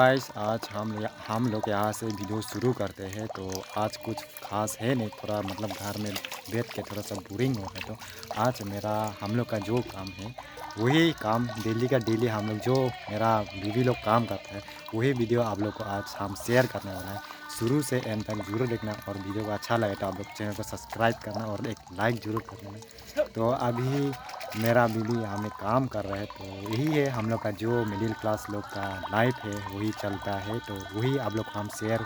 Guys आज हम लोग यहाँ से वीडियो शुरू करते हैं। तो आज कुछ खास है नहीं, थोड़ा मतलब घर में बैठ के थोड़ा सा बोरिंग हो रहा है। तो आज मेरा हम लोग का जो काम है वही काम डेली का डेली हम लोग जो मेरा बीवी लोग काम करता है वही वीडियो आप लोग को आज हम शेयर करने वाला है। शुरू से एंड तक जरूर देखना और वीडियो को अच्छा लगे तो आप लोग चैनल को सब्सक्राइब करना और एक लाइक जरूर कर देना। तो अभी मेरा बीवी यहाँ में काम कर रहा है, तो यही है हम लोग का जो मिडिल क्लास लोग का लाइफ है वही चलता है। तो वही आप लोग को हम शेयर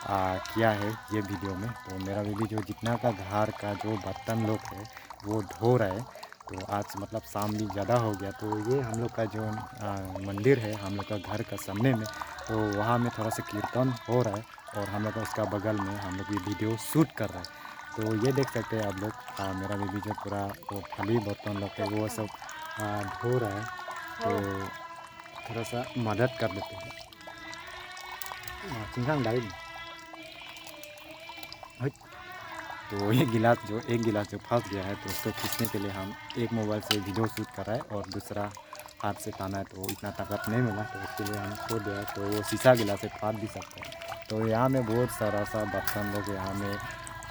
किया है ये वीडियो में। तो मेरा बीवी जो जितना का घर का जो बर्तन लोग है वो धो रहा है। तो आज मतलब शाम भी ज़्यादा हो गया, तो ये हम लोग का जो मंदिर है हम लोग का घर का सामने में, तो वहाँ में थोड़ा सा कीर्तन हो रहा है और हम लोग का उसका बगल में हम लोग ये वीडियो शूट कर रहे हैं। तो ये देख सकते हैं आप लोग मेरा बीबी जो पूरा वो थाली बर्तन लोग है वो सब धो रहा है। तो थोड़ा सा मदद कर देते हैं। चिंगांग डाली। हट। तो ये एक गिलास जो फंस गया है तो उसको खींचने के लिए हम एक मोबाइल से वीडियो शूट कर रहे हैं और दूसरा हाथ से ताना है, तो इतना ताकत नहीं मिला तो उसके लिए हम छोड़ दिया है। तो वो शीशा गिलास से फाड़ भी सकता है। तो यहाँ में बहुत सारा सा बर्तन लोग यहाँ में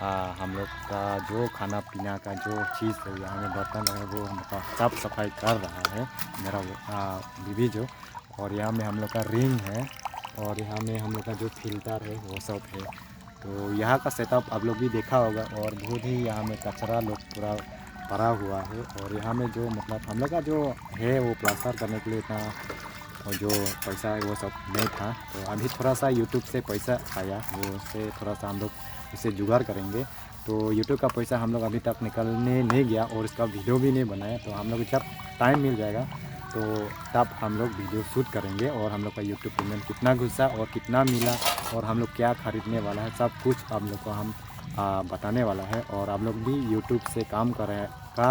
हम लोग का जो खाना पीना का जो चीज़ है यहाँ में बर्तन है वो मतलब साफ सफाई कर रहा है मेरा बीवी जो। और यहाँ में हम लोग का रिंग है और यहाँ में हम लोग का जो फिल्टर है वो सब है। तो यहाँ का सेटअप आप लोग भी देखा होगा और बहुत ही यहाँ में कचरा लोग पूरा पड़ा हुआ है। और यहाँ में जो मतलब हम लोग का जो है वो प्लास्टर करने के लिए इतना और जो पैसा है वो सब नहीं था। तो अभी थोड़ा सा यूट्यूब से पैसा आया, वो उससे थोड़ा सा हम लोग उसे जुगाड़ करेंगे। तो यूट्यूब का पैसा हम लोग अभी तक निकलने नहीं गया और इसका वीडियो भी नहीं बनाया। तो हम लोग जब टाइम मिल जाएगा तो तब हम लोग वीडियो शूट करेंगे और हम लोग का यूट्यूब पेमेंट कितना घुसा और कितना मिला और हम लोग क्या ख़रीदने वाला है सब कुछ आप लोग को हम बताने वाला है। और आप लोग भी यूट्यूब से काम कर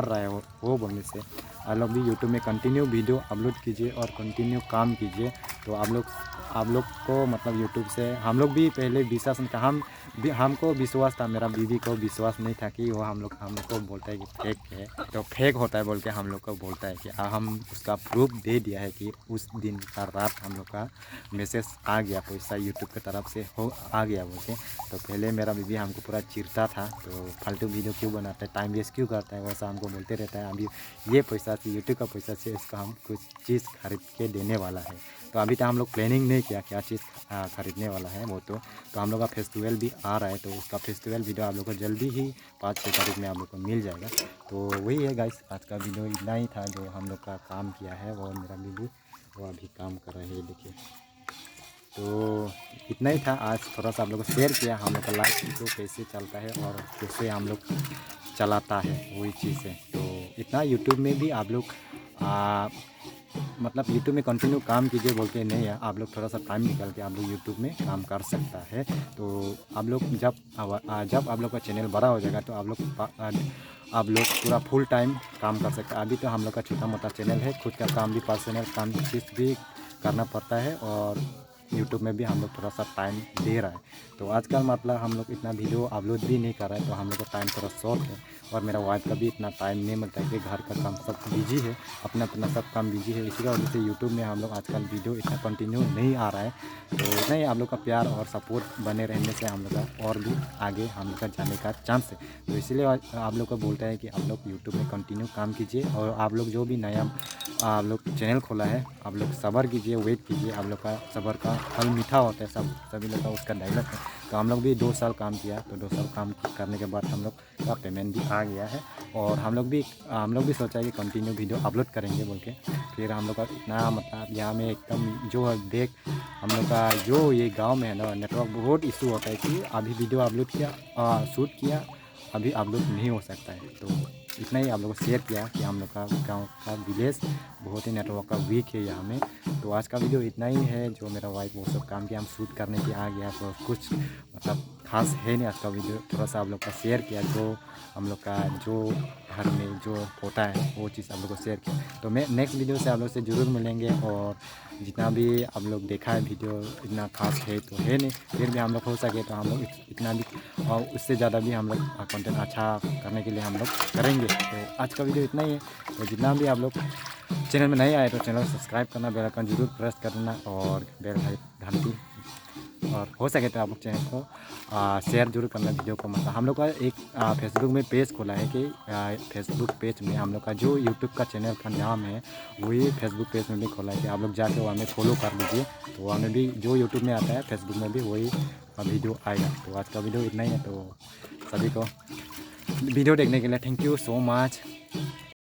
रहे हो वो बोलने से आप लोग भी यूट्यूब में कंटिन्यू वीडियो अपलोड कीजिए और कंटिन्यू काम कीजिए। तो आप लोग को मतलब यूट्यूब से हम लोग भी पहले विश्वास नहीं था, हमको विश्वास था, मेरा बीवी को विश्वास नहीं था कि वो हम लोग को बोलता है कि फेक है, तो फेक होता है बोल के हम लोग को बोलता है कि हम उसका प्रूफ दे दिया है कि उस दिन का रात हम लोग का मैसेज आ गया, पैसा यूट्यूब की तरफ से आ गया बोल के। तो पहले मेरा बीवी हमको पूरा चिढ़ता था, तो फालतू वीडियो क्यों बनाता है, टाइम वेस्ट क्यों करता है, वैसा हमको बोलते रहता है। अभी ये पैसा से यूट्यूब का पैसा से इसका हम कुछ चीज़ खरीद के देने वाला है। तो अभी तक हम लोग प्लानिंग नहीं किया क्या चीज़ खरीदने वाला है वो। तो हम लोग का फेस्टिवल भी आ रहा है, तो उसका फेस्टिवल वीडियो आप लोग को जल्दी ही 5-6 तारीख में आप लोग को मिल जाएगा। तो वही है गाइस, आज का वीडियो इतना ही था जो हम लोग का काम किया है। और मेरा बीवी वो अभी काम कर रहे हैं देखिए। तो इतना ही था आज, थोड़ा सा आप लोग को शेयर किया हम लोग का लाइफ तो कैसे चलता है और कैसे हम लोग चलाता है वही चीज़ है। तो इतना यूट्यूब में भी आप लोग मतलब यूट्यूब में कंटिन्यू काम कीजिए बोल के नहीं है, आप लोग थोड़ा सा टाइम निकाल के आप लोग यूट्यूब में काम कर सकता है। तो आप लोग जब आप लोग का चैनल बड़ा हो जाएगा तो आप लोग पूरा फुल टाइम काम कर सकते हैं। अभी तो हम लोग का छोटा मोटा चैनल है, खुद का काम भी पर्सनल काम की चीज़ भी करना पड़ता है और यूट्यूब में भी हम लोग थोड़ा सा टाइम दे रहा है। तो आजकल मतलब हम लोग इतना वीडियो अपलोड भी नहीं कर रहे हैं, तो हम लोग का टाइम थोड़ा शॉर्ट है। और मेरा वाइफ का भी इतना टाइम नहीं मिलता है कि घर का काम सब बिजी है, अपना अपना सब काम बिजी है। इसी का वजह से यूट्यूब में हम लोग आजकल वीडियो इतना कंटिन्यू नहीं आ रहा है। तो इतना ही आप लोग का प्यार और सपोर्ट बने रहने से हम लोग का और भी आगे हम लोग का जाने का चांस है। तो इसीलिए आप लोग को बोलता है कि आप लोग यूट्यूब में कंटिन्यू काम कीजिए। और आप लोग जो भी नया आप लोग चैनल खोला है आप लोग सब्र कीजिए, वेट कीजिए, आप लोग का सब्र का फल मीठा होता है, सभी लोग का उसका डायलॉग है। तो हम लोग भी 2 साल काम किया, तो 2 साल काम करने के बाद हम लोग का पेमेंट भी आ गया है। और हम लोग भी सोचा है कि कंटिन्यू वीडियो अपलोड करेंगे बोल के। फिर हम लोग का इतना मतलब यहाँ में एकदम जो देख हम लोग का जो ये गांव में है ना नेटवर्क बहुत इशू होता है कि अभी वीडियो अपलोड किया शूट किया अभी अपलोड नहीं हो सकता है। तो इतना ही आप लोगों को शेयर किया कि हम लोग का गांव का विलेज बहुत ही नेटवर्क का वीक है यहाँ में। तो आज का वीडियो इतना ही है, जो मेरा वाइफ वो सब काम किया हम शूट करने के आ गया, तो कुछ मतलब खास है नहीं। आज का वीडियो थोड़ा सा आप लोग का शेयर किया, जो हम लोग का जो घर में जो होता है वो चीज़ आप लोग को शेयर किया। तो मैं नेक्स्ट वीडियो से आप लोग से ज़रूर मिलेंगे। और जितना भी आप लोग देखा है वीडियो इतना खास है तो है नहीं, फिर भी हम लोग हो सके तो हम लोग इतना भी और उससे ज़्यादा भी हम लोग कंटेंट अच्छा करने के लिए हम लोग करेंगे। तो आज का वीडियो इतना ही है। तो जितना भी आप लोग चैनल में नए आए तो चैनल को सब्सक्राइब करना, बेल आइकन जरूर प्रेस करना और बेल हो सके तो आप लोग चैनल को शेयर जरूर करना वीडियो को। मतलब हम लोग का एक फेसबुक में पेज खोला है कि फेसबुक पेज में हम लोग का जो यूट्यूब का चैनल का नाम है वही फेसबुक पेज में भी खोला है कि आप लोग जाके वहाँ में फॉलो कर लीजिए। तो वहाँ में भी जो यूट्यूब में आता है फेसबुक में भी वही वीडियो आएगा। तो आज का वीडियो इतना ही है। तो सभी को वीडियो देखने के लिए थैंक यू सो मच।